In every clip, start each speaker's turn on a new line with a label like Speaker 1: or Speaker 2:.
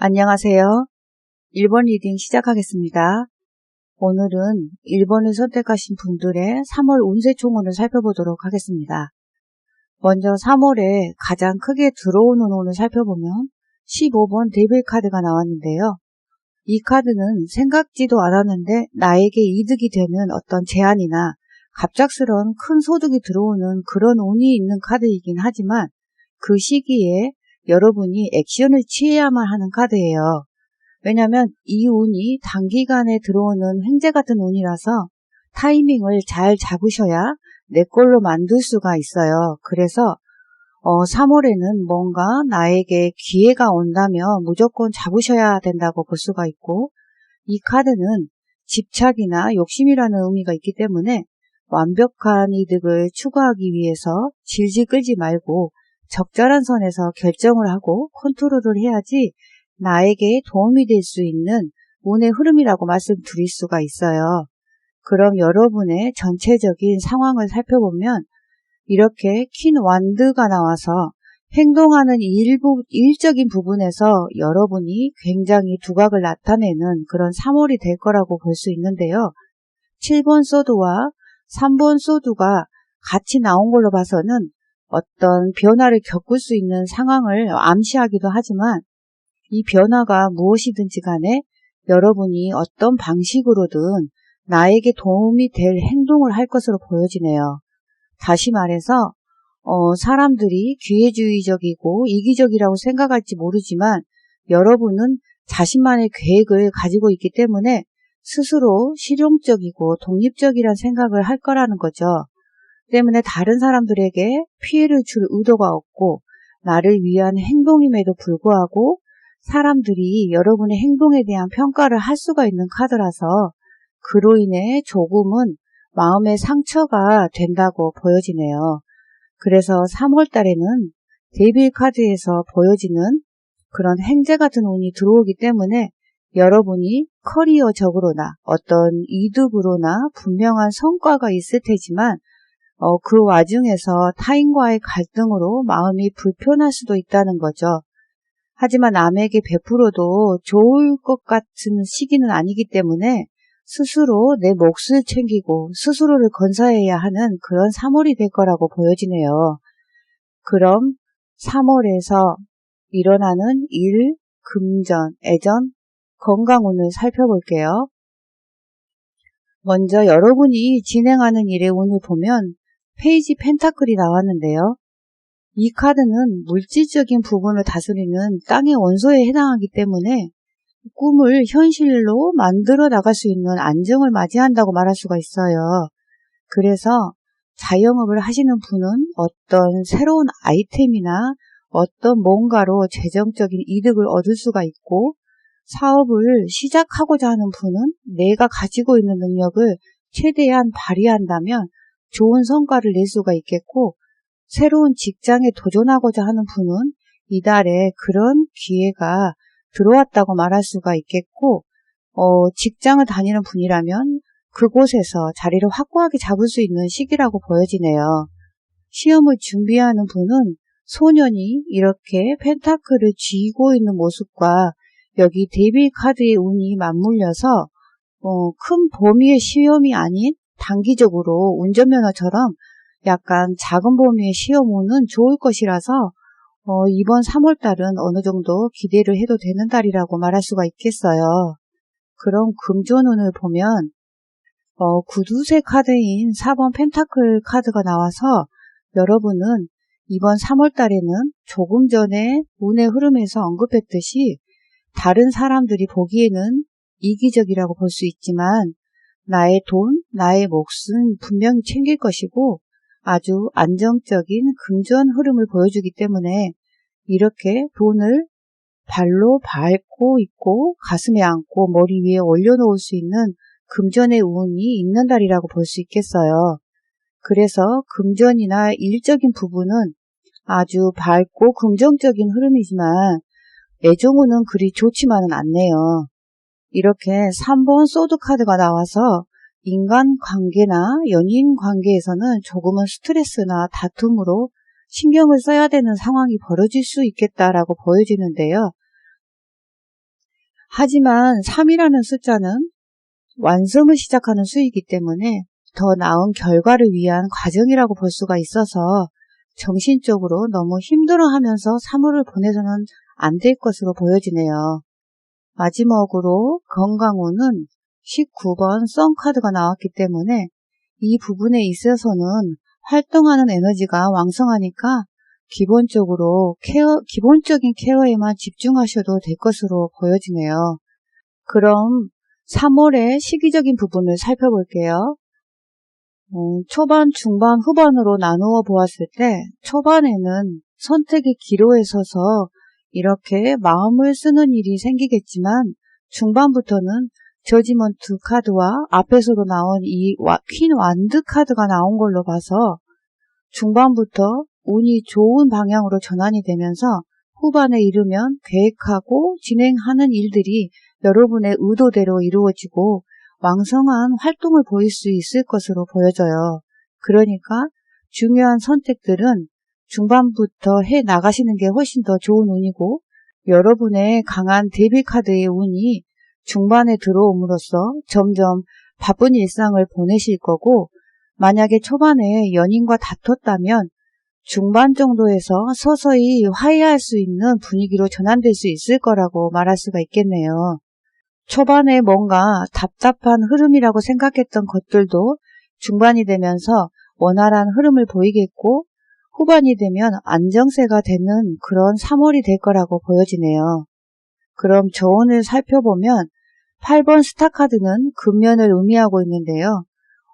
Speaker 1: 안녕하세요. 1번 리딩 시작하겠습니다. 오늘은 1번을 선택하신 분들의 3월 운세 총론을 살펴보도록 하겠습니다. 먼저 3월에 가장 크게 들어오는 운을 살펴보면 15번 데빌 카드가 나왔는데요. 이 카드는 생각지도 않았는데 나에게 이득이 되는 어떤 제안이나 갑작스러운 큰 소득이 들어오는 그런 운이 있는 카드이긴 하지만 그 시기에 여러분이 액션을 취해야만 하는 카드예요. 왜냐하면 이 운이 단기간에 들어오는 횡재 같은 운이라서 타이밍을 잘 잡으셔야 내 걸로 만들 수가 있어요. 그래서 3월에는 뭔가 나에게 기회가 온다면 무조건 잡으셔야 된다고 볼 수가 있고, 이 카드는 집착이나 욕심이라는 의미가 있기 때문에 완벽한 이득을 추구하기 위해서 질질 끌지 말고 적절한 선에서 결정을 하고 컨트롤을 해야지 나에게 도움이 될 수 있는 운의 흐름이라고 말씀드릴 수가 있어요. 그럼 여러분의 전체적인 상황을 살펴보면 이렇게 퀸 완드가 나와서 행동하는 일적인 부분에서 여러분이 굉장히 두각을 나타내는 그런 3월이 될 거라고 볼 수 있는데요. 7번 소드와 3번 소드가 같이 나온 걸로 봐서는 어떤 변화를 겪을 수 있는 상황을 암시하기도 하지만 이 변화가 무엇이든지 간에 여러분이 어떤 방식으로든 나에게 도움이 될 행동을 할 것으로 보여지네요. 다시 말해서 사람들이 기회주의적이고 이기적이라고 생각할지 모르지만 여러분은 자신만의 계획을 가지고 있기 때문에 스스로 실용적이고 독립적이란 생각을 할 거라는 거죠. 때문에 다른 사람들에게 피해를 줄 의도가 없고 나를 위한 행동임에도 불구하고 사람들이 여러분의 행동에 대한 평가를 할 수가 있는 카드라서 그로 인해 조금은 마음의 상처가 된다고 보여지네요. 그래서 3월 달에는 데빌 카드에서 보여지는 그런 횡재 같은 운이 들어오기 때문에 여러분이 커리어적으로나 어떤 이득으로나 분명한 성과가 있을 테지만 그 와중에서 타인과의 갈등으로 마음이 불편할 수도 있다는 거죠. 하지만 남에게 베풀어도 좋을 것 같은 시기는 아니기 때문에 스스로 내 몫을 챙기고 스스로를 건사해야 하는 그런 3월이 될 거라고 보여지네요. 그럼 3월에서 일어나는 일, 금전, 애전, 건강운을 살펴볼게요. 먼저 여러분이 진행하는 일의 운을 보면 페이지 펜타클이 나왔는데요. 이 카드는 물질적인 부분을 다스리는 땅의 원소에 해당하기 때문에 꿈을 현실로 만들어 나갈 수 있는 안정을 맞이한다고 말할 수가 있어요. 그래서 자영업을 하시는 분은 어떤 새로운 아이템이나 어떤 뭔가로 재정적인 이득을 얻을 수가 있고, 사업을 시작하고자 하는 분은 내가 가지고 있는 능력을 최대한 발휘한다면 좋은 성과를 낼 수가 있겠고, 새로운 직장에 도전하고자 하는 분은 이달에 그런 기회가 들어왔다고 말할 수가 있겠고, 직장을 다니는 분이라면 그곳에서 자리를 확고하게 잡을 수 있는 시기라고 보여지네요. 시험을 준비하는 분은 소년이 이렇게 펜타클을 쥐고 있는 모습과 여기 데빌 카드의 운이 맞물려서 큰 범위의 시험이 아닌 단기적으로 운전면허처럼 약간 작은 범위의 시험운은 좋을 것이라서 이번 3월달은 어느 정도 기대를 해도 되는 달이라고 말할 수가 있겠어요. 그럼 금전운을 보면 구두쇠 카드인 4번 펜타클 카드가 나와서 여러분은 이번 3월달에는 조금 전에 운의 흐름에서 언급했듯이 다른 사람들이 보기에는 이기적이라고 볼 수 있지만 나의 돈, 나의 몫은 분명히 챙길 것이고 아주 안정적인 금전 흐름을 보여주기 때문에 이렇게 돈을 발로 밟고 있고 가슴에 안고 머리 위에 올려놓을 수 있는 금전의 운이 있는 달이라고 볼 수 있겠어요. 그래서 금전이나 일적인 부분은 아주 밝고 긍정적인 흐름이지만 애정운은 그리 좋지만은 않네요. 이렇게 3번 소드 카드가 나와서 인간관계나 연인관계에서는 조금은 스트레스나 다툼으로 신경을 써야 되는 상황이 벌어질 수 있겠다라고 보여지는데요. 하지만 3이라는 숫자는 완성을 시작하는 수이기 때문에 더 나은 결과를 위한 과정이라고 볼 수가 있어서 정신적으로 너무 힘들어하면서 3월을 보내서는 안 될 것으로 보여지네요. 마지막으로 건강운은 19번 썬카드가 나왔기 때문에 이 부분에 있어서는 활동하는 에너지가 왕성하니까 기본적인 케어에만 집중하셔도 될 것으로 보여지네요. 그럼 3월의 시기적인 부분을 살펴볼게요. 초반, 중반, 후반으로 나누어 보았을 때 초반에는 선택의 기로에 서서 이렇게 마음을 쓰는 일이 생기겠지만 중반부터는 저지먼트 카드와 앞에서도 나온 이 퀸 완드 카드가 나온 걸로 봐서 중반부터 운이 좋은 방향으로 전환이 되면서 후반에 이르면 계획하고 진행하는 일들이 여러분의 의도대로 이루어지고 왕성한 활동을 보일 수 있을 것으로 보여져요. 그러니까 중요한 선택들은 중반부터 해 나가시는 게 훨씬 더 좋은 운이고 여러분의 강한 데뷔카드의 운이 중반에 들어옴으로써 점점 바쁜 일상을 보내실 거고 만약에 초반에 연인과 다퉜다면 중반 정도에서 서서히 화해할 수 있는 분위기로 전환될 수 있을 거라고 말할 수가 있겠네요. 초반에 뭔가 답답한 흐름이라고 생각했던 것들도 중반이 되면서 원활한 흐름을 보이겠고 후반이 되면 안정세가 되는 그런 3월이 될 거라고 보여지네요. 그럼 저운을 살펴보면 8번 스타카드는 근면을 의미하고 있는데요.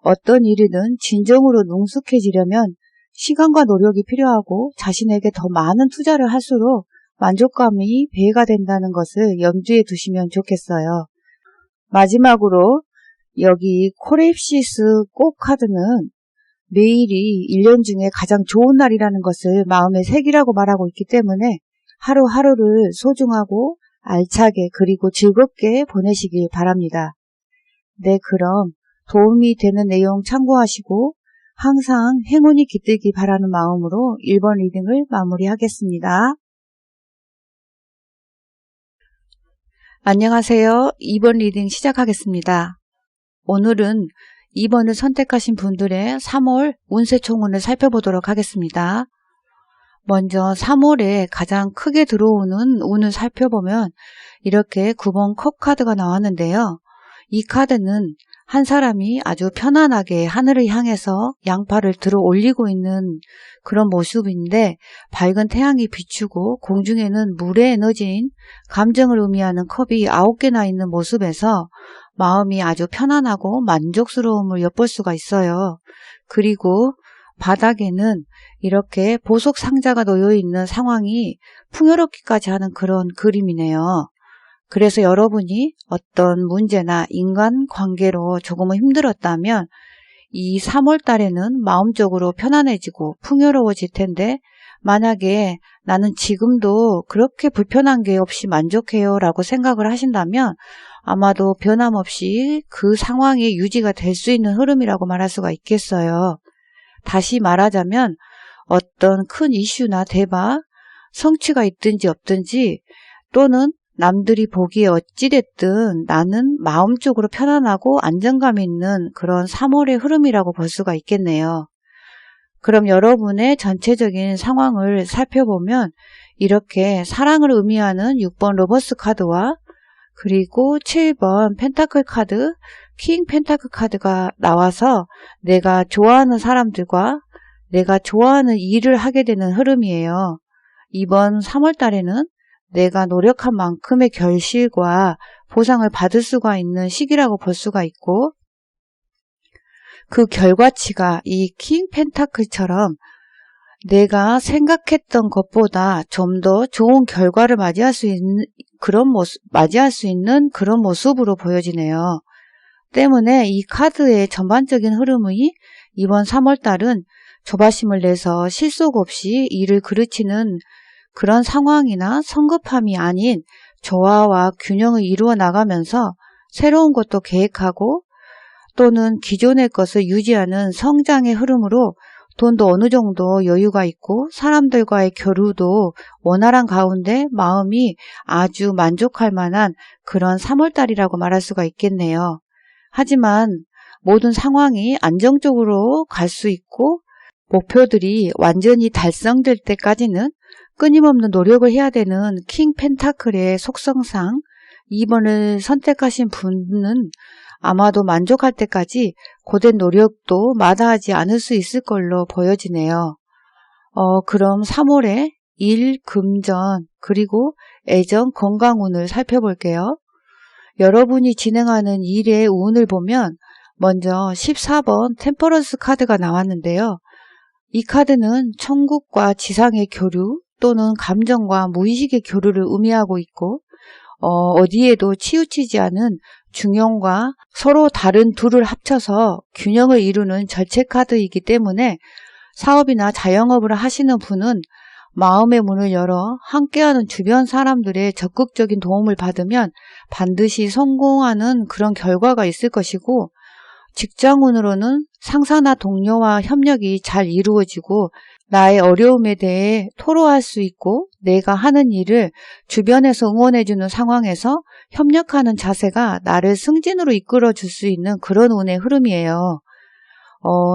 Speaker 1: 어떤 일이든 진정으로 능숙해지려면 시간과 노력이 필요하고 자신에게 더 많은 투자를 할수록 만족감이 배가 된다는 것을 염두에 두시면 좋겠어요. 마지막으로 여기 코레입시스 꽃 카드는 매일이 1년 중에 가장 좋은 날이라는 것을 마음에 새기라고 말하고 있기 때문에 하루하루를 소중하고 알차게 그리고 즐겁게 보내시길 바랍니다. 네, 그럼 도움이 되는 내용 참고하시고 항상 행운이 깃들기 바라는 마음으로 1번 리딩을 마무리하겠습니다. 안녕하세요. 2번 리딩 시작하겠습니다. 오늘은 2번을 선택하신 분들의 3월 운세 총운을 살펴보도록 하겠습니다. 먼저 3월에 가장 크게 들어오는 운을 살펴보면 이렇게 9번 컵 카드가 나왔는데요. 이 카드는 한 사람이 아주 편안하게 하늘을 향해서 양팔을 들어 올리고 있는 그런 모습인데 밝은 태양이 비추고 공중에는 물의 에너지인 감정을 의미하는 컵이 9개나 있는 모습에서 마음이 아주 편안하고 만족스러움을 엿볼 수가 있어요. 그리고 바닥에는 이렇게 보석 상자가 놓여 있는 상황이 풍요롭기까지 하는 그런 그림이네요. 그래서 여러분이 어떤 문제나 인간관계로 조금은 힘들었다면 이 3월 달에는 마음적으로 편안해지고 풍요로워질 텐데 만약에 나는 지금도 그렇게 불편한 게 없이 만족해요 라고 생각을 하신다면 아마도 변함없이 그 상황이 유지가 될 수 있는 흐름이라고 말할 수가 있겠어요. 다시 말하자면 어떤 큰 이슈나 대박, 성취가 있든지 없든지 또는 남들이 보기에 어찌됐든 나는 마음적으로 편안하고 안정감 있는 그런 3월의 흐름이라고 볼 수가 있겠네요. 그럼 여러분의 전체적인 상황을 살펴보면 이렇게 사랑을 의미하는 6번 로버스 카드와 그리고 7번 펜타클 카드, 킹 펜타클 카드가 나와서 내가 좋아하는 사람들과 내가 좋아하는 일을 하게 되는 흐름이에요. 이번 3월 달에는 내가 노력한 만큼의 결실과 보상을 받을 수가 있는 시기라고 볼 수가 있고 그 결과치가 이 킹 펜타클처럼 내가 생각했던 것보다 좀 더 좋은 결과를 맞이할 수 있는 그런 모습으로 보여지네요. 때문에 이 카드의 전반적인 흐름이 이번 3월 달은 조바심을 내서 실속 없이 일을 그르치는 그런 상황이나 성급함이 아닌 조화와 균형을 이루어 나가면서 새로운 것도 계획하고 또는 기존의 것을 유지하는 성장의 흐름으로 돈도 어느 정도 여유가 있고 사람들과의 교류도 원활한 가운데 마음이 아주 만족할 만한 그런 3월달이라고 말할 수가 있겠네요. 하지만 모든 상황이 안정적으로 갈 수 있고 목표들이 완전히 달성될 때까지는 끊임없는 노력을 해야 되는 킹 펜타클의 속성상 2번을 선택하신 분은 아마도 만족할 때까지 고된 노력도 마다하지 않을 수 있을 걸로 보여지네요. 그럼 3월에 일, 금전, 그리고 애정, 건강운을 살펴볼게요. 여러분이 진행하는 일의 운을 보면 먼저 14번 템퍼런스 카드가 나왔는데요. 이 카드는 천국과 지상의 교류 또는 감정과 무의식의 교류를 의미하고 있고 어디에도 치우치지 않은 중형과 서로 다른 둘을 합쳐서 균형을 이루는 절체 카드이기 때문에 사업이나 자영업을 하시는 분은 마음의 문을 열어 함께하는 주변 사람들의 적극적인 도움을 받으면 반드시 성공하는 그런 결과가 있을 것이고, 직장운으로는 상사나 동료와 협력이 잘 이루어지고 나의 어려움에 대해 토로할 수 있고 내가 하는 일을 주변에서 응원해주는 상황에서 협력하는 자세가 나를 승진으로 이끌어줄 수 있는 그런 운의 흐름이에요.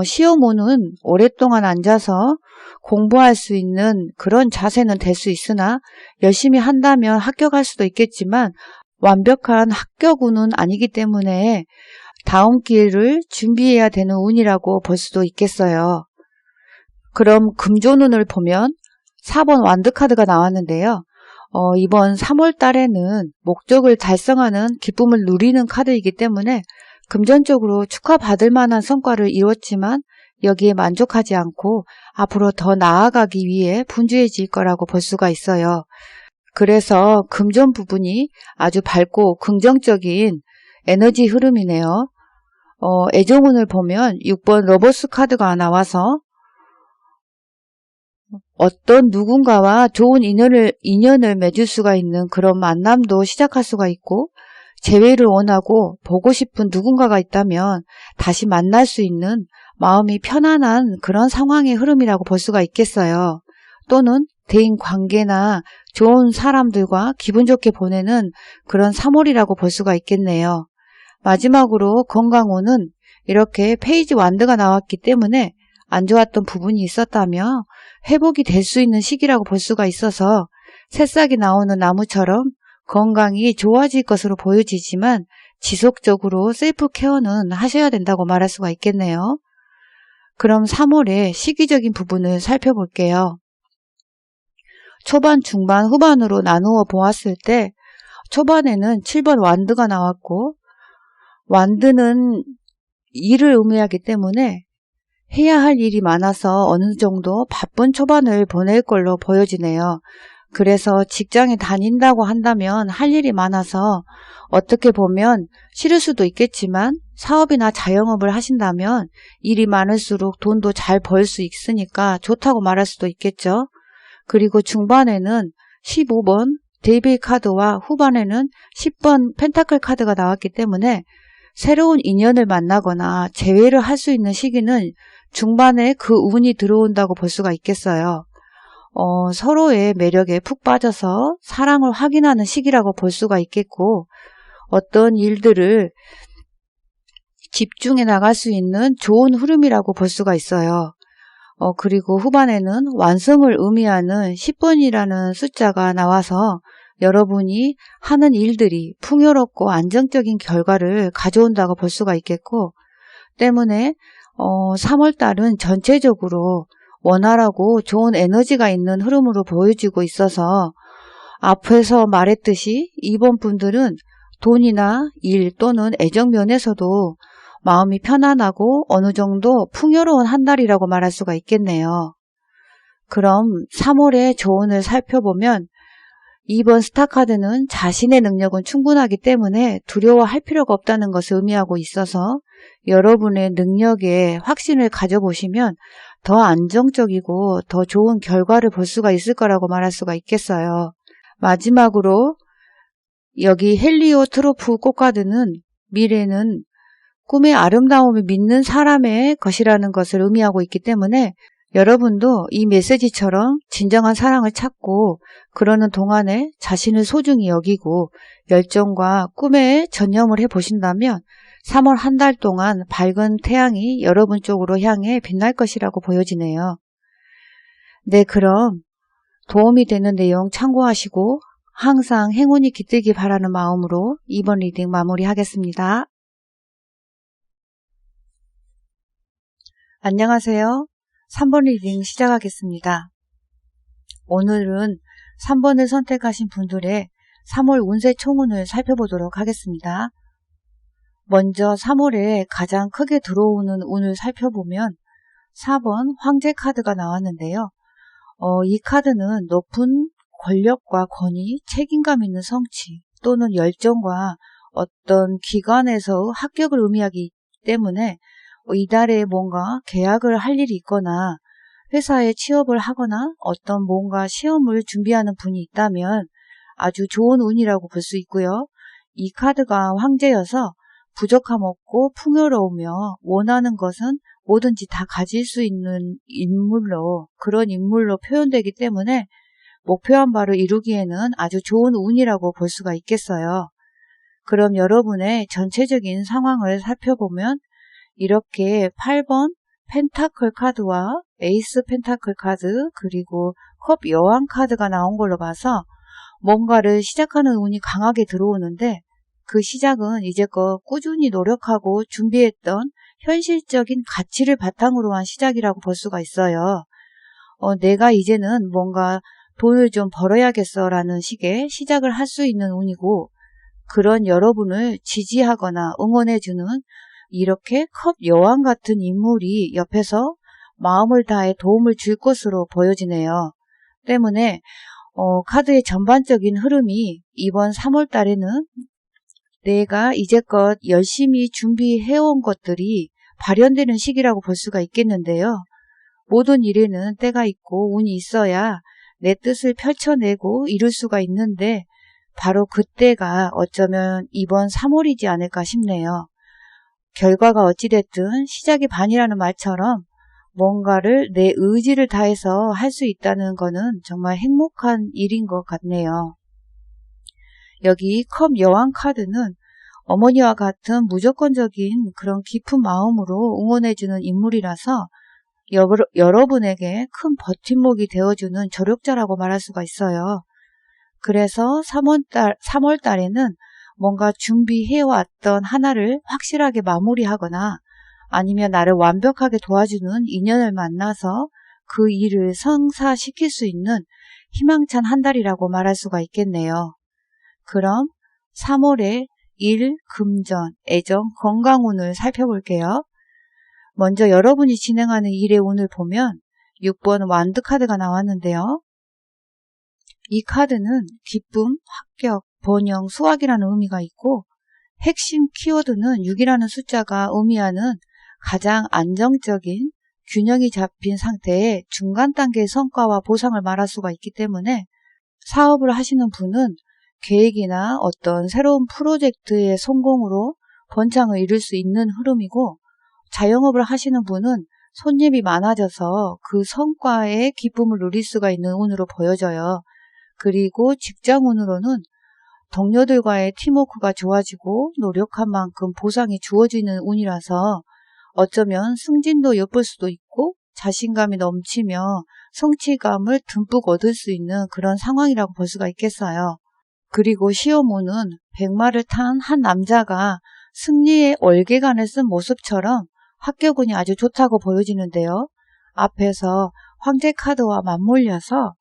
Speaker 1: 시험운은 오랫동안 앉아서 공부할 수 있는 그런 자세는 될 수 있으나 열심히 한다면 합격할 수도 있겠지만 완벽한 합격운은 아니기 때문에 다음 기회를 준비해야 되는 운이라고 볼 수도 있겠어요. 그럼 금전운을 보면 4번 완드카드가 나왔는데요. 이번 3월 달에는 목적을 달성하는 기쁨을 누리는 카드이기 때문에 금전적으로 축하받을 만한 성과를 이뤘지만 여기에 만족하지 않고 앞으로 더 나아가기 위해 분주해질 거라고 볼 수가 있어요. 그래서 금전 부분이 아주 밝고 긍정적인 에너지 흐름이네요. 애정운을 보면 6번 러버스 카드가 나와서 어떤 누군가와 좋은 인연을 맺을 수가 있는 그런 만남도 시작할 수가 있고, 재회를 원하고 보고 싶은 누군가가 있다면 다시 만날 수 있는 마음이 편안한 그런 상황의 흐름이라고 볼 수가 있겠어요. 또는 대인 관계나 좋은 사람들과 기분 좋게 보내는 그런 3월이라고 볼 수가 있겠네요. 마지막으로 건강운은 이렇게 페이지 완드가 나왔기 때문에 안 좋았던 부분이 있었다며 회복이 될 수 있는 시기라고 볼 수가 있어서 새싹이 나오는 나무처럼 건강이 좋아질 것으로 보여지지만 지속적으로 셀프 케어는 하셔야 된다고 말할 수가 있겠네요. 그럼 3월의 시기적인 부분을 살펴볼게요. 초반, 중반, 후반으로 나누어 보았을 때 초반에는 7번 완드가 나왔고, 완드는 일을 의미하기 때문에 해야 할 일이 많아서 어느 정도 바쁜 초반을 보낼 걸로 보여지네요. 그래서 직장에 다닌다고 한다면 할 일이 많아서 어떻게 보면 싫을 수도 있겠지만 사업이나 자영업을 하신다면 일이 많을수록 돈도 잘 벌 수 있으니까 좋다고 말할 수도 있겠죠. 그리고 중반에는 15번 데빌 카드와 후반에는 10번 펜타클 카드가 나왔기 때문에 새로운 인연을 만나거나 재회를 할 수 있는 시기는 중반에 그 운이 들어온다고 볼 수가 있겠어요. 서로의 매력에 푹 빠져서 사랑을 확인하는 시기라고 볼 수가 있겠고, 어떤 일들을 집중해 나갈 수 있는 좋은 흐름이라고 볼 수가 있어요. 그리고 후반에는 완성을 의미하는 10번이라는 숫자가 나와서 여러분이 하는 일들이 풍요롭고 안정적인 결과를 가져온다고 볼 수가 있겠고, 때문에 3월달은 전체적으로 원활하고 좋은 에너지가 있는 흐름으로 보여지고 있어서 앞에서 말했듯이 이번 분들은 돈이나 일 또는 애정 면에서도 마음이 편안하고 어느 정도 풍요로운 한 달이라고 말할 수가 있겠네요. 그럼 3월의 조언을 살펴보면 2번 스타카드는 자신의 능력은 충분하기 때문에 두려워할 필요가 없다는 것을 의미하고 있어서 여러분의 능력에 확신을 가져보시면 더 안정적이고 더 좋은 결과를 볼 수가 있을 거라고 말할 수가 있겠어요. 마지막으로 여기 헬리오트로프 꽃카드는 미래는 꿈의 아름다움을 믿는 사람의 것이라는 것을 의미하고 있기 때문에 여러분도 이 메시지처럼 진정한 사랑을 찾고 그러는 동안에 자신을 소중히 여기고 열정과 꿈에 전념을 해보신다면 3월 한 달 동안 밝은 태양이 여러분 쪽으로 향해 빛날 것이라고 보여지네요. 네, 그럼 도움이 되는 내용 참고하시고 항상 행운이 깃들기 바라는 마음으로 이번 리딩 마무리하겠습니다. 안녕하세요. 3번 리딩 시작하겠습니다. 오늘은 3번을 선택하신 분들의 3월 운세 총운을 살펴보도록 하겠습니다. 먼저 3월에 가장 크게 들어오는 운을 살펴보면 4번 황제 카드가 나왔는데요. 이 카드는 높은 권력과 권위, 책임감 있는 성취 또는 열정과 어떤 기관에서 합격을 의미하기 때문에 이달에 뭔가 계약을 할 일이 있거나 회사에 취업을 하거나 어떤 뭔가 시험을 준비하는 분이 있다면 아주 좋은 운이라고 볼 수 있고요. 이 카드가 황제여서 부족함 없고 풍요로우며 원하는 것은 뭐든지 다 가질 수 있는 그런 인물로 표현되기 때문에 목표한 바를 이루기에는 아주 좋은 운이라고 볼 수가 있겠어요. 그럼 여러분의 전체적인 상황을 살펴보면 이렇게 8번 펜타클 카드와 에이스 펜타클 카드 그리고 컵 여왕 카드가 나온 걸로 봐서 뭔가를 시작하는 운이 강하게 들어오는데 그 시작은 이제껏 꾸준히 노력하고 준비했던 현실적인 가치를 바탕으로 한 시작이라고 볼 수가 있어요. 내가 이제는 뭔가 돈을 좀 벌어야겠어 라는 식의 시작을 할 수 있는 운이고 그런 여러분을 지지하거나 응원해주는 이렇게 컵 여왕 같은 인물이 옆에서 마음을 다해 도움을 줄 것으로 보여지네요. 때문에 카드의 전반적인 흐름이 이번 3월 달에는 내가 이제껏 열심히 준비해온 것들이 발현되는 시기라고 볼 수가 있겠는데요. 모든 일에는 때가 있고 운이 있어야 내 뜻을 펼쳐내고 이룰 수가 있는데 바로 그때가 어쩌면 이번 3월이지 않을까 싶네요. 결과가 어찌됐든 시작이 반이라는 말처럼 뭔가를 내 의지를 다해서 할 수 있다는 것은 정말 행복한 일인 것 같네요. 여기 컵 여왕 카드는 어머니와 같은 무조건적인 그런 깊은 마음으로 응원해주는 인물이라서 여러분에게 큰 버팀목이 되어주는 조력자라고 말할 수가 있어요. 그래서 3월 달에는 뭔가 준비해왔던 하나를 확실하게 마무리하거나 아니면 나를 완벽하게 도와주는 인연을 만나서 그 일을 성사시킬 수 있는 희망찬 한 달이라고 말할 수가 있겠네요. 그럼 3월의 일, 금전, 애정, 건강운을 살펴볼게요. 먼저 여러분이 진행하는 일의 운을 보면 6번 완드 카드가 나왔는데요. 이 카드는 기쁨, 합격, 번영, 수확이라는 의미가 있고 핵심 키워드는 6이라는 숫자가 의미하는 가장 안정적인 균형이 잡힌 상태의 중간 단계의 성과와 보상을 말할 수가 있기 때문에 사업을 하시는 분은 계획이나 어떤 새로운 프로젝트의 성공으로 번창을 이룰 수 있는 흐름이고 자영업을 하시는 분은 손님이 많아져서 그 성과의 기쁨을 누릴 수가 있는 운으로 보여져요. 그리고 직장운으로는 동료들과의 팀워크가 좋아지고 노력한 만큼 보상이 주어지는 운이라서 어쩌면 승진도 엿볼 수도 있고 자신감이 넘치며 성취감을 듬뿍 얻을 수 있는 그런 상황이라고 볼 수가 있겠어요. 그리고 시험운은 백마를 탄 한 남자가 승리의 얼개간을 쓴 모습처럼 합격운이 아주 좋다고 보여지는데요. 앞에서 황제 카드와 맞물려서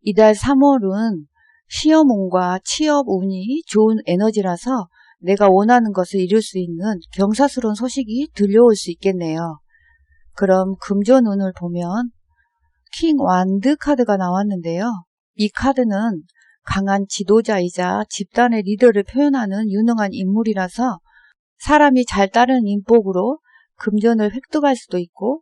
Speaker 1: 이달 3월은 시험운과 취업운이 좋은 에너지라서 내가 원하는 것을 이룰 수 있는 경사스러운 소식이 들려올 수 있겠네요. 그럼 금전운을 보면 킹 완드 카드가 나왔는데요. 이 카드는 강한 지도자이자 집단의 리더를 표현하는 유능한 인물이라서 사람이 잘 따르는 인복으로 금전을 획득할 수도 있고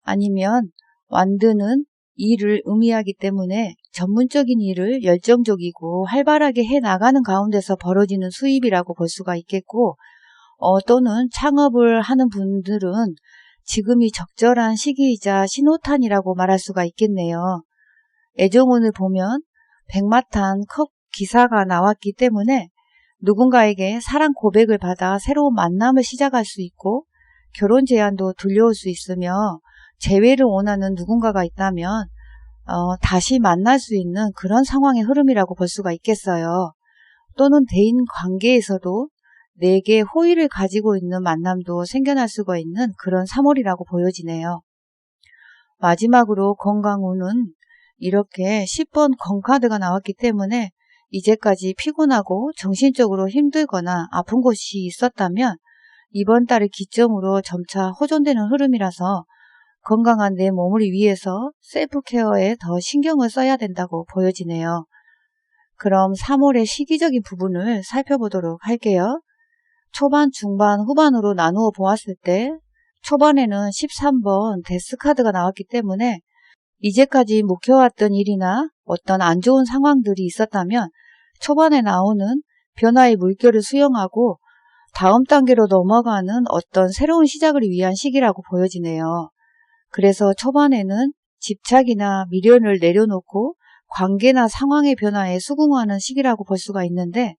Speaker 1: 아니면 완드는 일을 의미하기 때문에 전문적인 일을 열정적이고 활발하게 해나가는 가운데서 벌어지는 수입이라고 볼 수가 있겠고 또는 창업을 하는 분들은 지금이 적절한 시기이자 신호탄이라고 말할 수가 있겠네요. 애정운을 보면 백마탄 컵 기사가 나왔기 때문에 누군가에게 사랑 고백을 받아 새로운 만남을 시작할 수 있고 결혼 제안도 들려올 수 있으며 재회를 원하는 누군가가 있다면 다시 만날 수 있는 그런 상황의 흐름이라고 볼 수가 있겠어요. 또는 대인 관계에서도 내게 호의를 가지고 있는 만남도 생겨날 수가 있는 그런 3월이라고 보여지네요. 마지막으로 건강운은 이렇게 10번 건카드가 나왔기 때문에 이제까지 피곤하고 정신적으로 힘들거나 아픈 곳이 있었다면 이번 달을 기점으로 점차 호전되는 흐름이라서 건강한 내 몸을 위해서 셀프케어에 더 신경을 써야 된다고 보여지네요. 그럼 3월의 시기적인 부분을 살펴보도록 할게요. 초반, 중반, 후반으로 나누어 보았을 때 초반에는 13번 데스카드가 나왔기 때문에 이제까지 묵혀왔던 일이나 어떤 안 좋은 상황들이 있었다면 초반에 나오는 변화의 물결을 수용하고 다음 단계로 넘어가는 어떤 새로운 시작을 위한 시기라고 보여지네요. 그래서 초반에는 집착이나 미련을 내려놓고 관계나 상황의 변화에 수긍하는 시기라고 볼 수가 있는데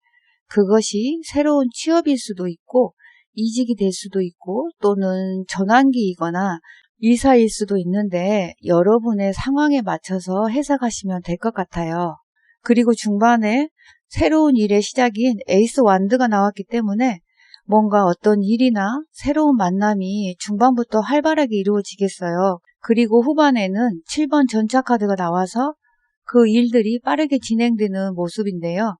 Speaker 1: 그것이 새로운 취업일 수도 있고 이직이 될 수도 있고 또는 전환기이거나 이사일 수도 있는데 여러분의 상황에 맞춰서 해석하시면 될 것 같아요. 그리고 중반에 새로운 일의 시작인 에이스 완드가 나왔기 때문에 뭔가 어떤 일이나 새로운 만남이 중반부터 활발하게 이루어지겠어요. 그리고 후반에는 7번 전차카드가 나와서 그 일들이 빠르게 진행되는 모습인데요.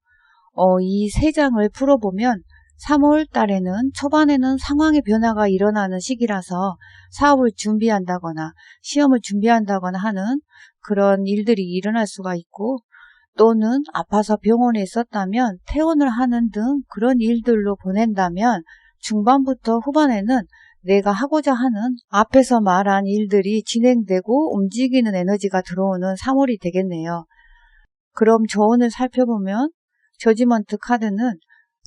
Speaker 1: 이 세 장을 풀어보면 3월 달에는 초반에는 상황의 변화가 일어나는 시기라서 사업을 준비한다거나 시험을 준비한다거나 하는 그런 일들이 일어날 수가 있고 또는 아파서 병원에 있었다면 퇴원을 하는 등 그런 일들로 보낸다면 중반부터 후반에는 내가 하고자 하는 앞에서 말한 일들이 진행되고 움직이는 에너지가 들어오는 3월이 되겠네요. 그럼 조언을 살펴보면 저지먼트 카드는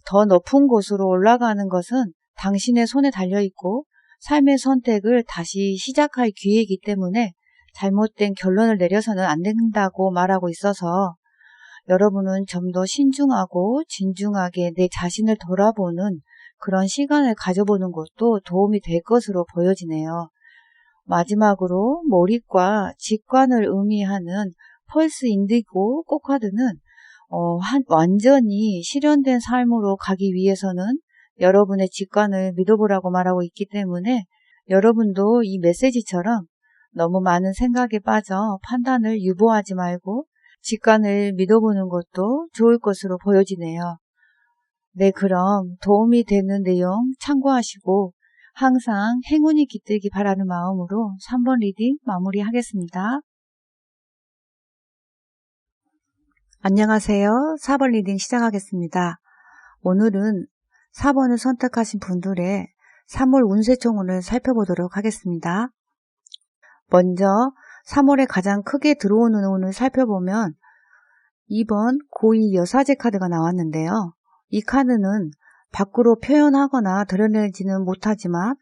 Speaker 1: 더 높은 곳으로 올라가는 것은 당신의 손에 달려있고 삶의 선택을 다시 시작할 기회이기 때문에 잘못된 결론을 내려서는 안 된다고 말하고 있어서 여러분은 좀 더 신중하고 진중하게 내 자신을 돌아보는 그런 시간을 가져보는 것도 도움이 될 것으로 보여지네요. 마지막으로 몰입과 직관을 의미하는 펄스 인디고 꽃카드는 완전히 실현된 삶으로 가기 위해서는 여러분의 직관을 믿어보라고 말하고 있기 때문에 여러분도 이 메시지처럼 너무 많은 생각에 빠져 판단을 유보하지 말고 직관을 믿어보는 것도 좋을 것으로 보여지네요. 네, 그럼 도움이 되는 내용 참고하시고 항상 행운이 깃들기 바라는 마음으로 3번 리딩 마무리하겠습니다. 안녕하세요. 4번 리딩 시작하겠습니다. 오늘은 4번을 선택하신 분들의 3월 운세총운을 살펴보도록 하겠습니다. 먼저 3월에 가장 크게 들어오는 운을 살펴보면 2번 고2 여사제 카드가 나왔는데요. 이 카드는 밖으로 표현하거나 드러내지는 못하지만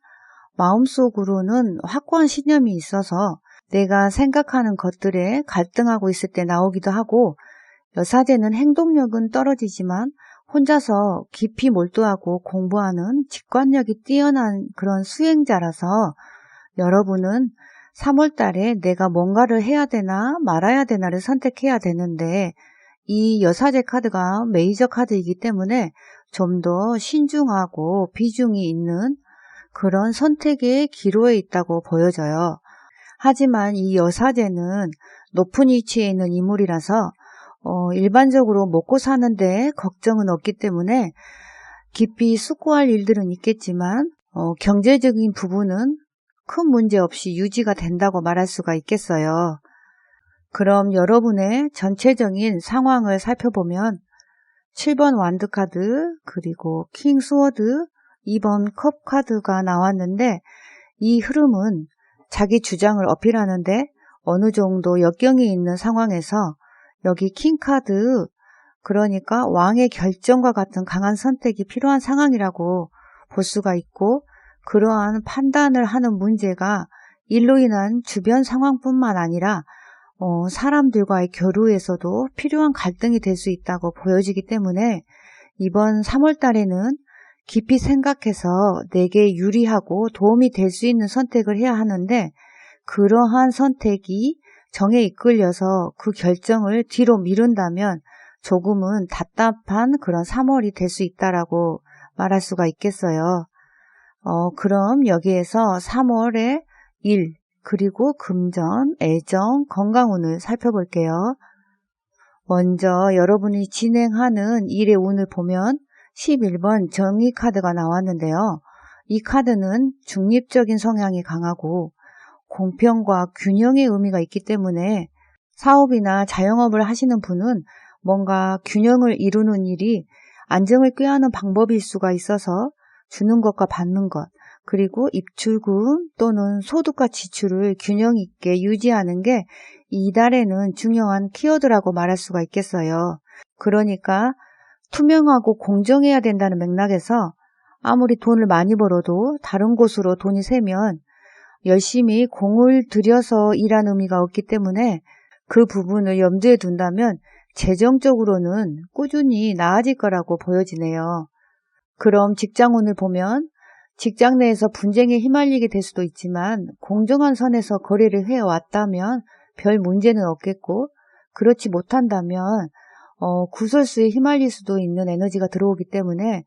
Speaker 1: 마음속으로는 확고한 신념이 있어서 내가 생각하는 것들에 갈등하고 있을 때 나오기도 하고 여사제는 행동력은 떨어지지만 혼자서 깊이 몰두하고 공부하는 직관력이 뛰어난 그런 수행자라서 여러분은 3월 달에 내가 뭔가를 해야 되나 말아야 되나를 선택해야 되는데 이 여사제 카드가 메이저 카드이기 때문에 좀 더 신중하고 비중이 있는 그런 선택의 기로에 있다고 보여져요. 하지만 이 여사제는 높은 위치에 있는 인물이라서 일반적으로 먹고 사는데 걱정은 없기 때문에 깊이 숙고할 일들은 있겠지만 경제적인 부분은 큰 문제 없이 유지가 된다고 말할 수가 있겠어요. 그럼 여러분의 전체적인 상황을 살펴보면 7번 완드 카드 그리고 킹 스워드 2번 컵 카드가 나왔는데 이 흐름은 자기 주장을 어필하는데 어느 정도 역경이 있는 상황에서 여기 킹 카드 그러니까 왕의 결정과 같은 강한 선택이 필요한 상황이라고 볼 수가 있고, 그러한 판단을 하는 문제가 일로 인한 주변 상황뿐만 아니라 사람들과의 교류에서도 필요한 갈등이 될 수 있다고 보여지기 때문에 이번 3월 달에는 깊이 생각해서 내게 유리하고 도움이 될 수 있는 선택을 해야 하는데, 그러한 선택이 정에 이끌려서 그 결정을 뒤로 미룬다면 조금은 답답한 그런 3월이 될 수 있다라고 말할 수가 있겠어요. 그럼 여기에서 3월의 일, 그리고 금전, 애정, 건강운을 살펴볼게요. 먼저 여러분이 진행하는 일의 운을 보면 11번 정의 카드가 나왔는데요. 이 카드는 중립적인 성향이 강하고 공평과 균형의 의미가 있기 때문에 사업이나 자영업을 하시는 분은 뭔가 균형을 이루는 일이 안정을 꾀하는 방법일 수가 있어서 주는 것과 받는 것, 그리고 입출금 또는 소득과 지출을 균형 있게 유지하는 게 이달에는 중요한 키워드라고 말할 수가 있겠어요. 그러니까 투명하고 공정해야 된다는 맥락에서 아무리 돈을 많이 벌어도 다른 곳으로 돈이 새면 열심히 공을 들여서 일한 의미가 없기 때문에 그 부분을 염두에 둔다면 재정적으로는 꾸준히 나아질 거라고 보여지네요. 그럼 직장운을 보면 직장 내에서 분쟁에 휘말리게 될 수도 있지만 공정한 선에서 거래를 해왔다면 별 문제는 없겠고, 그렇지 못한다면 구설수에 휘말릴 수도 있는 에너지가 들어오기 때문에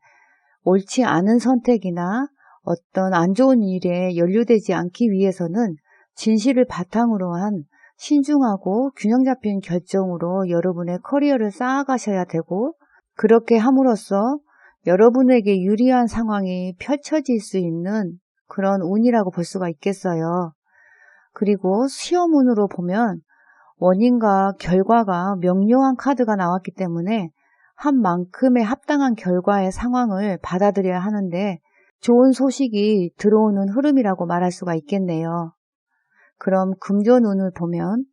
Speaker 1: 옳지 않은 선택이나 어떤 안 좋은 일에 연루되지 않기 위해서는 진실을 바탕으로 한 신중하고 균형 잡힌 결정으로 여러분의 커리어를 쌓아가셔야 되고, 그렇게 함으로써 여러분에게 유리한 상황이 펼쳐질 수 있는 그런 운이라고 볼 수가 있겠어요. 그리고 시험운으로 보면 원인과 결과가 명료한 카드가 나왔기 때문에 한 만큼의 합당한 결과의 상황을 받아들여야 하는데 좋은 소식이 들어오는 흐름이라고 말할 수가 있겠네요. 그럼 금전운을 보면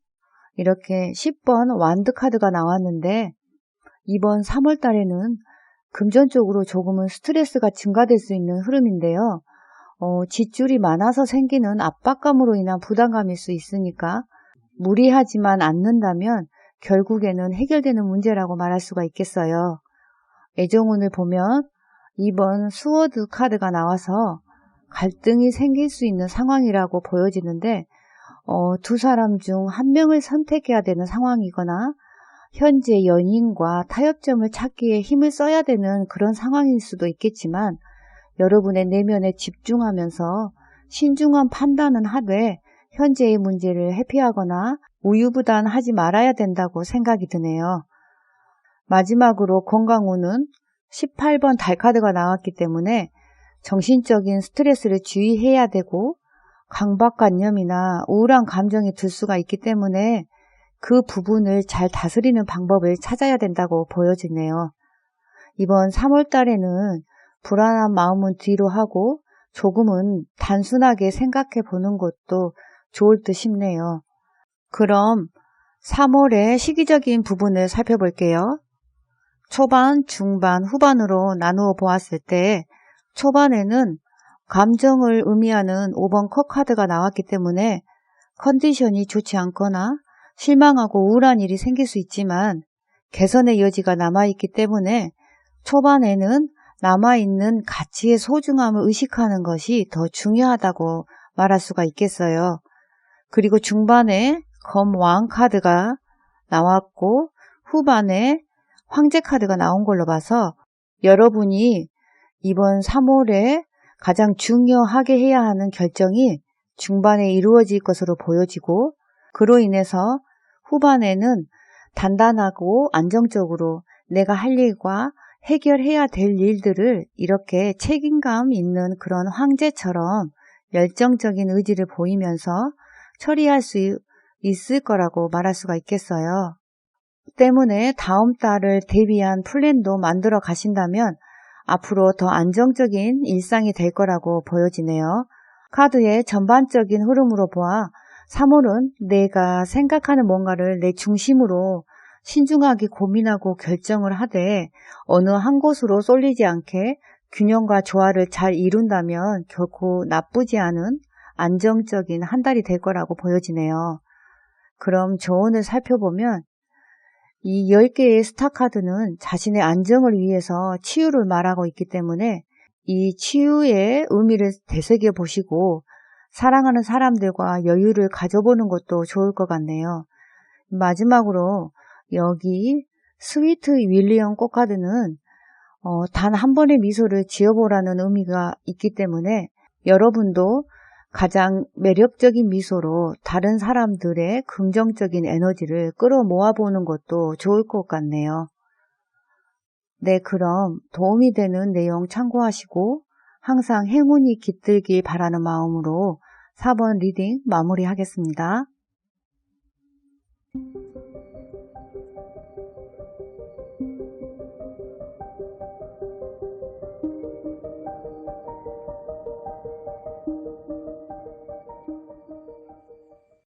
Speaker 1: 이렇게 10번 완드 카드가 나왔는데 이번 3월 달에는 금전적으로 조금은 스트레스가 증가될 수 있는 흐름인데요. 지출이 많아서 생기는 압박감으로 인한 부담감일 수 있으니까 무리하지만 않는다면 결국에는 해결되는 문제라고 말할 수가 있겠어요. 애정운을 보면 이번 스워드 카드가 나와서 갈등이 생길 수 있는 상황이라고 보여지는데 두 사람 중 한 명을 선택해야 되는 상황이거나 현재 연인과 타협점을 찾기에 힘을 써야 되는 그런 상황일 수도 있겠지만 여러분의 내면에 집중하면서 신중한 판단은 하되 현재의 문제를 회피하거나 우유부단하지 말아야 된다고 생각이 드네요. 마지막으로 건강운은 18번 달카드가 나왔기 때문에 정신적인 스트레스를 주의해야 되고 강박관념이나 우울한 감정이 들 수가 있기 때문에 그 부분을 잘 다스리는 방법을 찾아야 된다고 보여지네요. 이번 3월 달에는 불안한 마음은 뒤로 하고 조금은 단순하게 생각해 보는 것도 좋을 듯 싶네요. 그럼 3월의 시기적인 부분을 살펴볼게요. 초반, 중반, 후반으로 나누어 보았을 때 초반에는 감정을 의미하는 5번 컵 카드가 나왔기 때문에 컨디션이 좋지 않거나 실망하고 우울한 일이 생길 수 있지만 개선의 여지가 남아있기 때문에 초반에는 남아있는 가치의 소중함을 의식하는 것이 더 중요하다고 말할 수가 있겠어요. 그리고 중반에 검왕 카드가 나왔고 후반에 황제 카드가 나온 걸로 봐서 여러분이 이번 3월에 가장 중요하게 해야 하는 결정이 중반에 이루어질 것으로 보여지고 그로 인해서 후반에는 단단하고 안정적으로 내가 할 일과 해결해야 될 일들을 이렇게 책임감 있는 그런 황제처럼 열정적인 의지를 보이면서 처리할 수 있을 거라고 말할 수가 있겠어요. 때문에 다음 달을 대비한 플랜도 만들어 가신다면 앞으로 더 안정적인 일상이 될 거라고 보여지네요. 카드의 전반적인 흐름으로 보아 3월은 내가 생각하는 뭔가를 내 중심으로 신중하게 고민하고 결정을 하되 어느 한 곳으로 쏠리지 않게 균형과 조화를 잘 이룬다면 결코 나쁘지 않은 안정적인 한 달이 될 거라고 보여지네요. 그럼 조언을 살펴보면 이 10개의 스타카드는 자신의 안정을 위해서 치유를 말하고 있기 때문에 이 치유의 의미를 되새겨 보시고 사랑하는 사람들과 여유를 가져보는 것도 좋을 것 같네요. 마지막으로 여기 스위트 윌리엄 꽃카드는 단 한 번의 미소를 지어보라는 의미가 있기 때문에 여러분도 가장 매력적인 미소로 다른 사람들의 긍정적인 에너지를 끌어모아 보는 것도 좋을 것 같네요. 네, 그럼 도움이 되는 내용 참고하시고 항상 행운이 깃들길 바라는 마음으로 4번 리딩 마무리하겠습니다.